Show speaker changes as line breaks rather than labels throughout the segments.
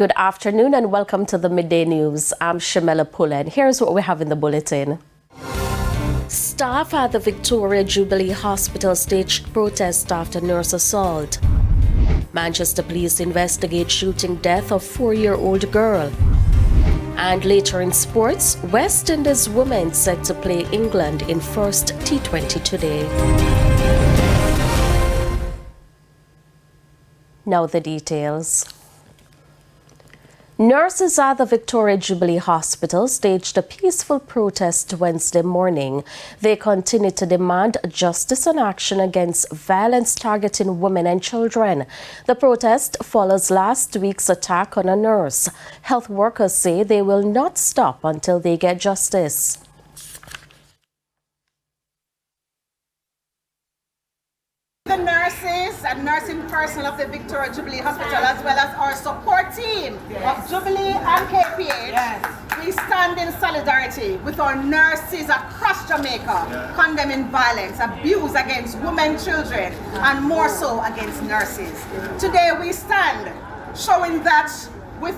Good afternoon and welcome to the Midday News. I'm Shamela Pullen. Here's what we have in the bulletin. Staff at the Victoria Jubilee Hospital staged protest after nurse assault. Manchester police investigate shooting death of 4-year-old girl. And later in sports, West Indies women set to play England in first T20 today. Now the details. Nurses at the Victoria Jubilee Hospital staged a peaceful protest Wednesday morning. They continue to demand justice and action against violence targeting women and children. The protest follows last week's attack on a nurse. Health workers say they will not stop until they get justice.
The nurses and nursing personnel of the Victoria Jubilee Hospital, as well as our support team of Jubilee and KPH, we stand in solidarity with our nurses across Jamaica, condemning violence, abuse against women, children, and more so against nurses. Today we stand showing that with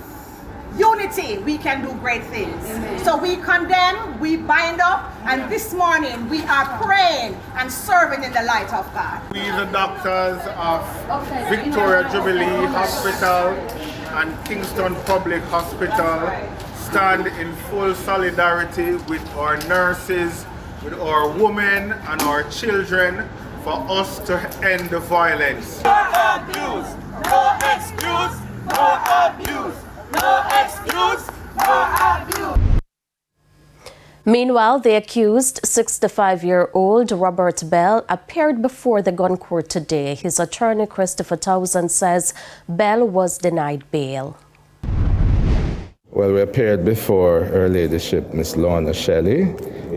unity we can do great things. So we condemn, we bind up, and this morning we are praying and serving in the light of God.
We, the doctors of Victoria Jubilee Hospital and Kingston Public Hospital, stand in full solidarity with our nurses, with our women and our children, for us to end the violence.
No abuse, no excuse, no abuse. No excuse, no abuse.
Meanwhile, the accused, 65-year-old Robert Bell, appeared before the gun court today. His attorney, Christopher Townsend, says Bell was denied bail.
Well, we appeared before Her Ladyship, Miss Lorna Shelley,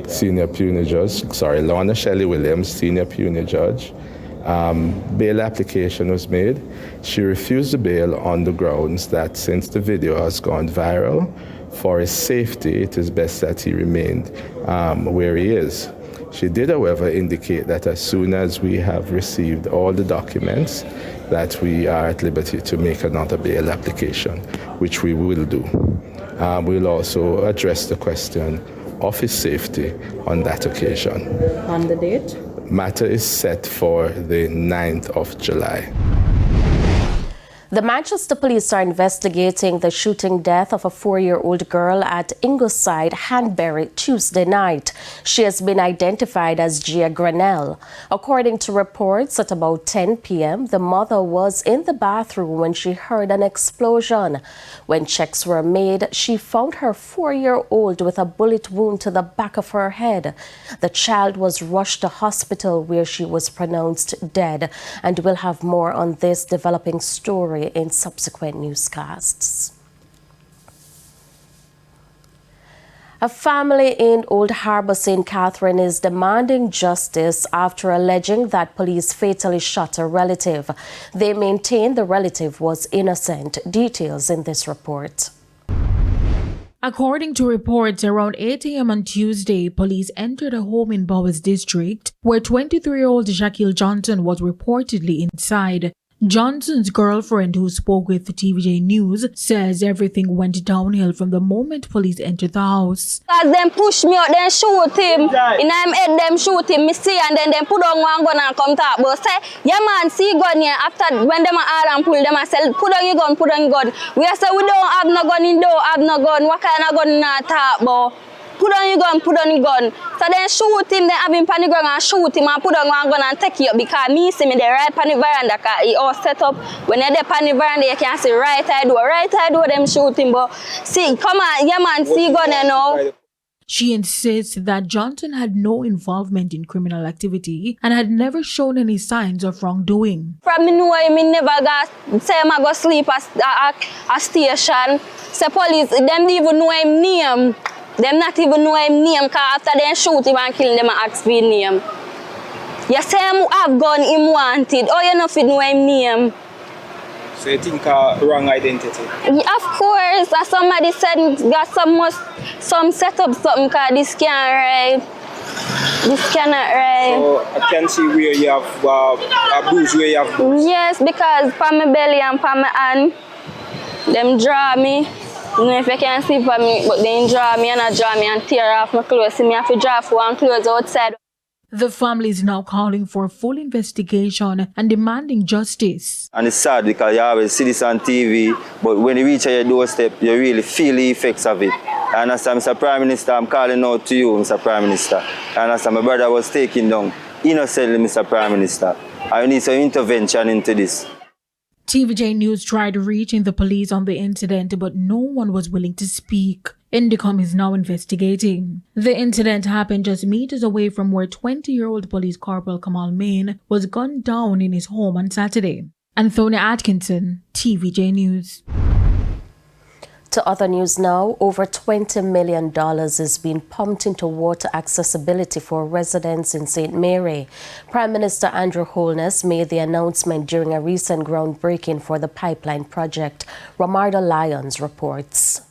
Senior Puny Judge, Lorna Shelley Williams, Senior Puny Judge. Bail application was made. She refused the bail on the grounds that since the video has gone viral, for his safety, it is best that he remained where he is. She did, however, indicate that as soon as we have received all the documents, that we are at liberty to make another bail application, which we will do. We'll also address the question of his safety on that occasion.
On the date?
Matter is set for the 9th of July.
The Manchester police are investigating the shooting death of a 4-year-old girl at Ingleside, Hanberry, Tuesday night. She has been identified as Gia Granell. According to reports, at about 10 p.m., the mother was in the bathroom when she heard an explosion. When checks were made, she found her 4-year-old with a bullet wound to the back of her head. The child was rushed to hospital where she was pronounced dead, and we'll have more on this developing story in subsequent newscasts. A family in Old Harbour, St. Catherine is demanding justice after alleging that police fatally shot a relative. They maintain the relative was innocent. Details in this report.
According to reports, around 8 a.m. on Tuesday, police entered a home in Bowers District where 23-year-old Shaquille Johnson was reportedly inside. Johnson's girlfriend, who spoke with TVJ News, says everything went downhill from the moment police entered the house.
As them push me out, then shoot him. In I'm head, them shoot him, me see, and then them put on one gun and come talk. But say, yeah man, see gun here. After when them are and pull them and say, put on your gun, put on your gun. We say we don't have no gun, you don't have no gun. What kind of gun not talk about? Put on your gun, put on your gun. So then shoot him, then have him pan the ground and shoot him and put on one gun and take you up because me see me the right pan the veranda because he all set up. When they pan the veranda, you can see right eye door, them shoot him. But see, come on, yeah man, see gun you know.
She insists that Johnson had no involvement in criminal activity and had never shown any signs of wrongdoing.
From me know him, me never got say I go sleep at a station. Say police, them even know him name. Them not even know him name because after they shoot him and kill them and ask for his name. You say him have gun, him wanted. Oh, you know if you know him name.
So you think wrong identity?
Yeah, of course. As somebody said got some set up something because this can't right. This cannot right.
So I can see where you have a bruise, where you have bruise.
Yes, because for my belly and for my hand. Them draw me. You know if you can see for me, but they draw me and I draw me and tear off my clothes. See me have to draw for one clothes outside.
The family is now calling for a full investigation and demanding justice.
And it's sad because you always see this on TV, but when you reach your doorstep, you really feel the effects of it. And as Mr. Prime Minister, I'm calling out to you, Mr. Prime Minister. And as my brother was taken down innocently, Mr. Prime Minister, I need some intervention into this.
TVJ News tried reaching the police on the incident, but no one was willing to speak. Indicom is now investigating. The incident happened just meters away from where 20-year-old Police Corporal Kamal Main was gunned down in his home on Saturday. Anthony Atkinson, TVJ News.
To other news now, over $20 million is being pumped into water accessibility for residents in St. Mary. Prime Minister Andrew Holness made the announcement during a recent groundbreaking for the pipeline project. Romardo Lyons reports.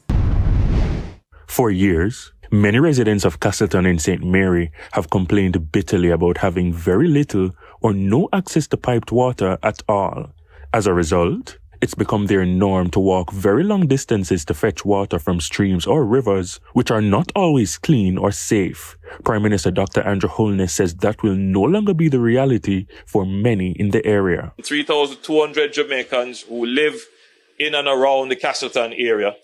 For years, many residents of Castleton in St. Mary have complained bitterly about having very little or no access to piped water at all. As a result, it's become their norm to walk very long distances to fetch water from streams or rivers, which are not always clean or safe. Prime Minister Dr. Andrew Holness says that will no longer be the reality for many in the area.
3,200 Jamaicans who live in and around the Castleton area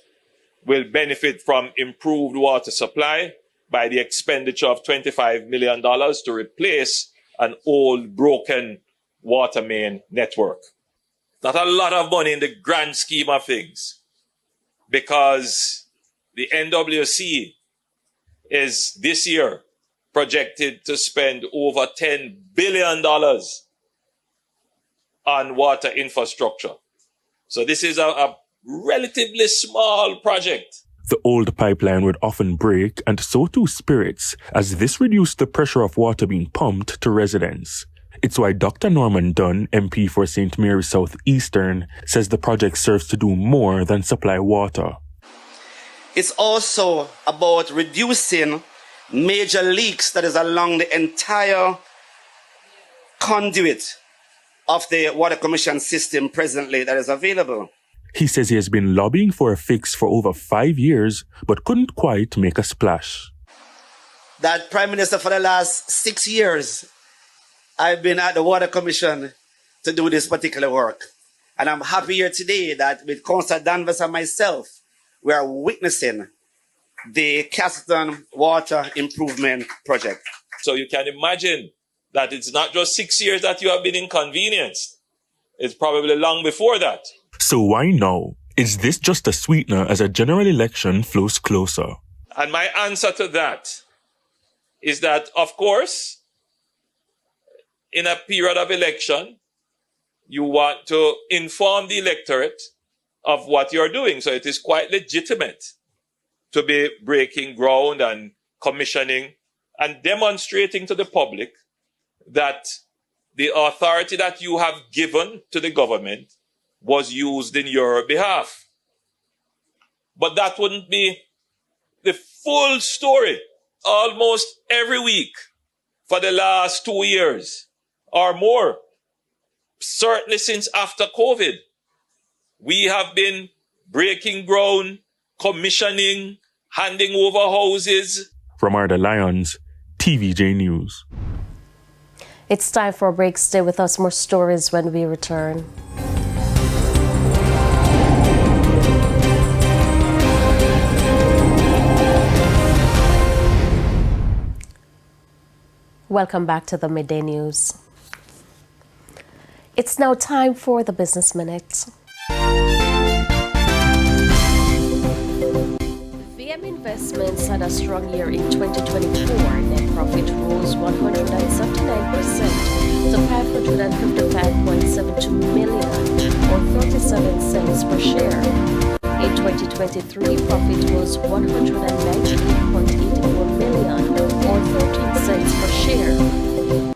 will benefit from improved water supply by the expenditure of $25 million to replace an old broken water main network. Not a lot of money in the grand scheme of things, because the NWC is this year projected to spend over $10 billion on water infrastructure. So this is a relatively small project.
The old pipeline would often break, and so too spirits, as this reduced the pressure of water being pumped to residents. It's why Dr. Norman Dunn, MP for St. Mary South Eastern, says the project serves to do more than supply water.
It's also about reducing major leaks that is along the entire conduit of the Water Commission system presently that is available.
He says he has been lobbying for a fix for over 5 years, but couldn't quite make a splash.
That Prime Minister, for the last 6 years, I've been at the Water Commission to do this particular work. And I'm happy here today that with Councillor Danvers and myself, we are witnessing the Castleton Water Improvement Project.
So you can imagine that it's not just 6 years that you have been inconvenienced. It's probably long before that.
So why now? Is this just a sweetener as a general election flows closer?
And my answer to that is that, of course, in a period of election, you want to inform the electorate of what you're doing. So it is quite legitimate to be breaking ground and commissioning and demonstrating to the public that the authority that you have given to the government was used in your behalf. But that wouldn't be the full story. Almost every week for the last 2 years or more, certainly since after COVID, we have been breaking ground, commissioning, handing over houses.
Romardo Lyons, TVJ News.
It's time for a break. Stay with us. More stories when we return. Welcome back to the Midday News. It's now time for the Business Minute. VM Investments had a strong year in 2024. Net profit rose 179% to $555.72 million, or 37 cents per share. In 2023, profit was $198.84 million, or 13 cents per share.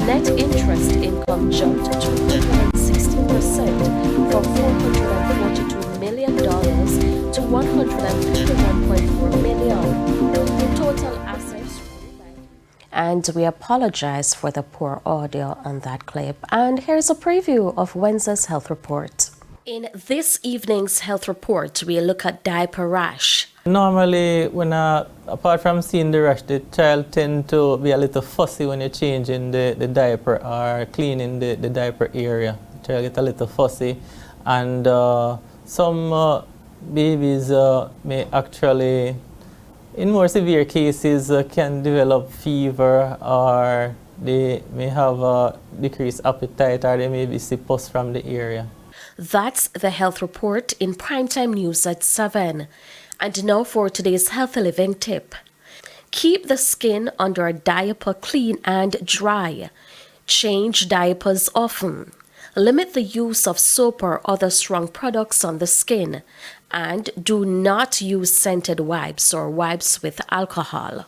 Net interest income jumped 216% from $442 million to $151.4 million. Total assets. And we apologize for the poor audio on that clip. And here's a preview of Wednesday's health report. In this evening's health report, we look at diaper rash.
Normally, when apart from seeing the rash, the child tend to be a little fussy when you're changing the diaper or cleaning the diaper area. The child get a little fussy, and some babies may actually, in more severe cases, can develop fever, or they may have a decreased appetite, or they may be see pus from the area.
That's the health report in Primetime News at 7. And now for today's healthy living tip. Keep the skin under a diaper clean and dry. Change diapers often. Limit the use of soap or other strong products on the skin. And do not use scented wipes or wipes with alcohol.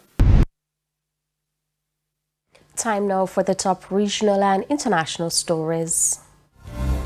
Time now for the top regional and international stories.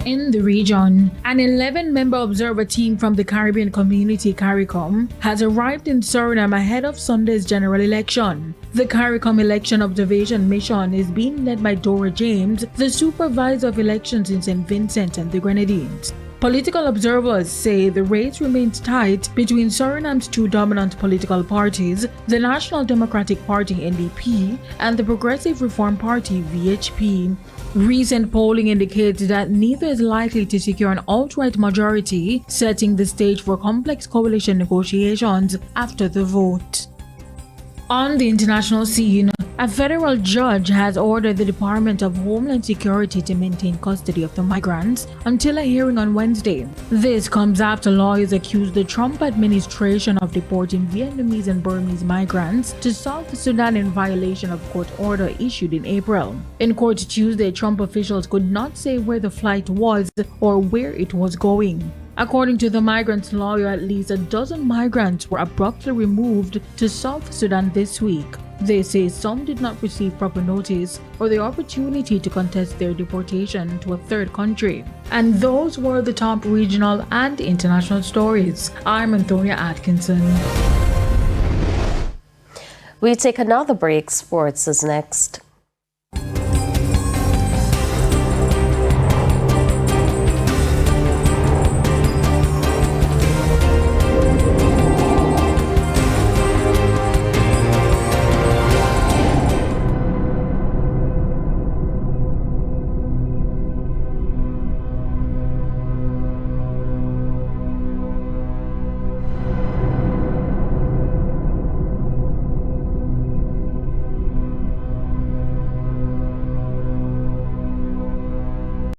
In the region, an 11-member observer team from the Caribbean community CARICOM has arrived in Suriname ahead of Sunday's general election. The CARICOM election observation mission is being led by Dora James, the supervisor of elections in St. Vincent and the Grenadines. Political observers say the race remains tight between Suriname's two dominant political parties, the National Democratic Party NDP and the Progressive Reform Party VHP. Recent polling indicates that neither is likely to secure an outright majority, setting the stage for complex coalition negotiations after the vote. On the international scene, a federal judge has ordered the Department of Homeland Security to maintain custody of the migrants until a hearing on Wednesday. This comes after lawyers accused the Trump administration of deporting Vietnamese and Burmese migrants to South Sudan in violation of court order issued in April. In court Tuesday, Trump officials could not say where the flight was or where it was going. According to the migrants' lawyer, at least a dozen migrants were abruptly removed to South Sudan this week. They say some did not receive proper notice or the opportunity to contest their deportation to a third country. And those were the top regional and international stories. I'm Antonia Atkinson.
We take another break. Sports is next.